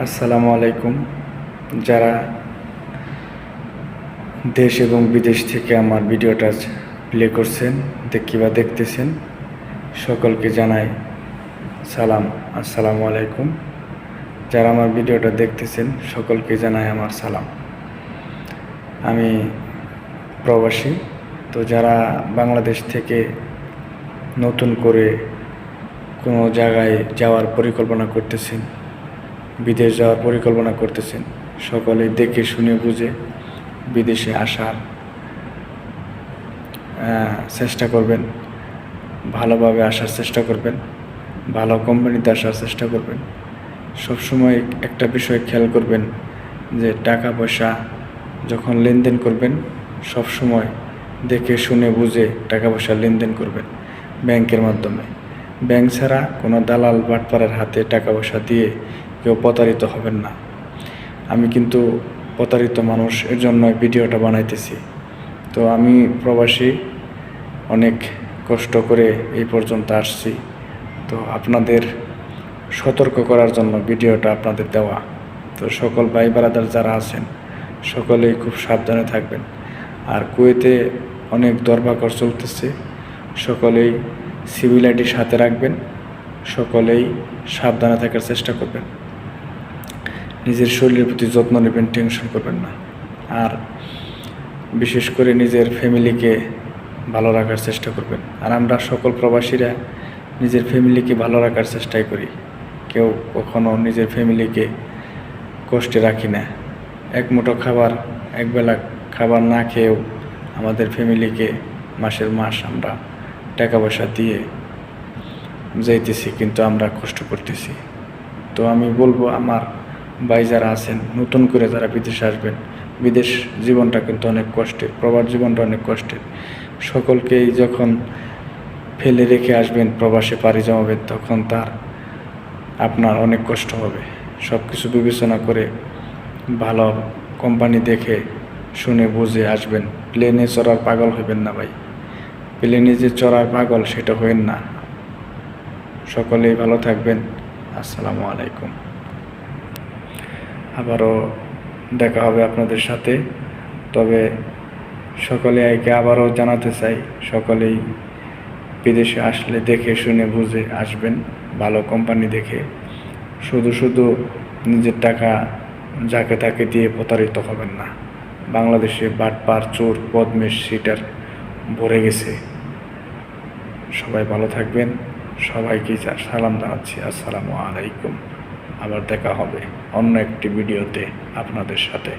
আসসালামু আলাইকুম। যারা দেশ এবং বিদেশ থেকে আমার ভিডিওটা প্লে করছেন কিংবা দেখতেছেন, সকলকে জানাই সালাম। আসসালামু আলাইকুম। যারা আমার ভিডিওটা দেখতেছেন সকলকে জানাই আমার সালাম। আমি প্রবাসী, তো যারা বাংলাদেশ থেকে নতুন করে কোনো জায়গায় যাওয়ার পরিকল্পনা করতেছেন, বিদেশ যাওয়ার পরিকল্পনা করতেছেন, সকলে দেখে শুনে বুঝে বিদেশে আসার চেষ্টা করবেন। ভালোভাবে আসার চেষ্টা করবেন, ভালো কোম্পানিতে আসার চেষ্টা করবেন। সবসময় একটা বিষয় খেয়াল করবেন যে টাকা পয়সা যখন লেনদেন করবেন সবসময় দেখে শুনে বুঝে টাকা পয়সা লেনদেন করবেন ব্যাংকের মাধ্যমে। ব্যাংক ছাড়া কোনো দালাল বাটপারের হাতে টাকা পয়সা দিয়ে কেউ প্রতারিত হবেন না। আমি কিন্তু প্রতারিত মানুষ, এর জন্য ভিডিওটা বানাইতেছি। তো আমি প্রবাসী, অনেক কষ্ট করে এই পর্যন্ত আসছি। তো আপনাদের সতর্ক করার জন্য ভিডিওটা আপনাদের দেওয়া। তো সকল ভাই ব্রাদার যারা আছেন সকলেই খুব সাবধানে থাকবেন। আর কুয়েতে অনেক দরবাকর চলতেছে, সকলেই সিভিল আইডি সাথে রাখবেন, সকলেই সাবধানে থাকার চেষ্টা করবেন, নিজের শরীরের প্রতি যত্ন নেবেন, টেনশন করবেন না। আর বিশেষ করে নিজের ফ্যামিলিকে ভালো রাখার চেষ্টা করবেন। আর আমরা সকল প্রবাসীরা নিজের ফ্যামিলিকে ভালো রাখার চেষ্টাই করি, কেউ কখনো নিজের ফ্যামিলিকে কষ্টে রাখি না। এক মুঠো খাবার, একবেলা খাবার না খেয়েও আমাদের ফ্যামিলিকে মাসের মাস আমরা টাকা পয়সা দিয়ে যাইতেছি, কিন্তু আমরা কষ্ট করতেছি। তো আমি বলবো আমার ভাই যারা আছেন, নতুন করে যারা বিদেশে আসবেন, বিদেশ জীবনটা কিন্তু অনেক কষ্টের, প্রবাস জীবনটা অনেক কষ্টের। সকলকেই যখন ফেলে রেখে আসবেন, প্রবাসে পাড়ি জমাবেন, তখন আপনার অনেক কষ্ট হবে। সব কিছু বিবেচনা করে ভালো কোম্পানি দেখে শুনে বুঝে আসবেন। প্লেনে চড়ার পাগল হইবেন না ভাই, প্লেনে যে চড়ার পাগল সেটা হইবেন না। সকলেই ভালো থাকবেন। আসসালামু আলাইকুম। আবারও দেখা হবে আপনাদের সাথে। তবে সকলে একে আবারও জানাতে চাই, সকলেই বিদেশে আসলে দেখে শুনে বুঝে আসবেন, ভালো কোম্পানি দেখে। শুধু নিজের টাকা যাকে তাকে দিয়ে প্রতারিত হবেন না। বাংলাদেশে বাটপার, চোর, বদমেশ, সিটার ভরে গেছে। সবাই ভালো থাকবেন। সবাইকে সালাম জানাচ্ছি। আসসালামু আলাইকুম। আবার দেখা হবে অন্য একটি ভিডিওতে আপনাদের সাথে।